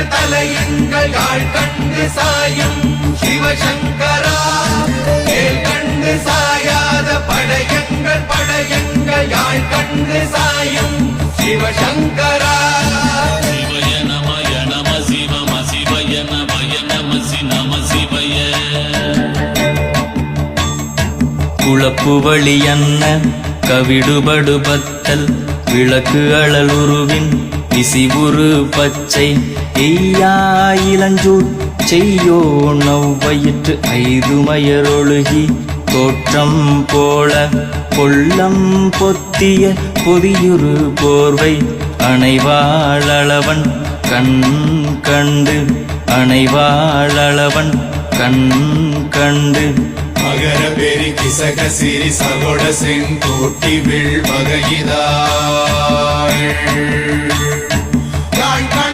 படையங்கள் தலையங்கள் யாழ் கண்டு சாயும் சிவசங்கரா மேல் கண்டு சாயாத படையங்கள் படையங்கள் யாழ் கண்டு சாயும் சிவசங்கரா சிவய நமய நம சிவம சிவய நமய நம சி நம சிவய குளப்பு வழியன்ன கவிடுபடு பத்தல் விளக்கு அழல் உருவின் இசிவுரு பச்சை எய்யா இளஞ்சூர் செய்யோ நவ்வயிற்று ஐதுமயரொழுகி தோற்றம் போல கொள்ளம் பொத்திய பொதியுரு போர்வை அணைவாளவன் கண் கண்டு அணைவாளவன் கண் கண்டு மகர பெரி கிசக சிறி சகோட செங்கோட்டி வில் வகையிதாள்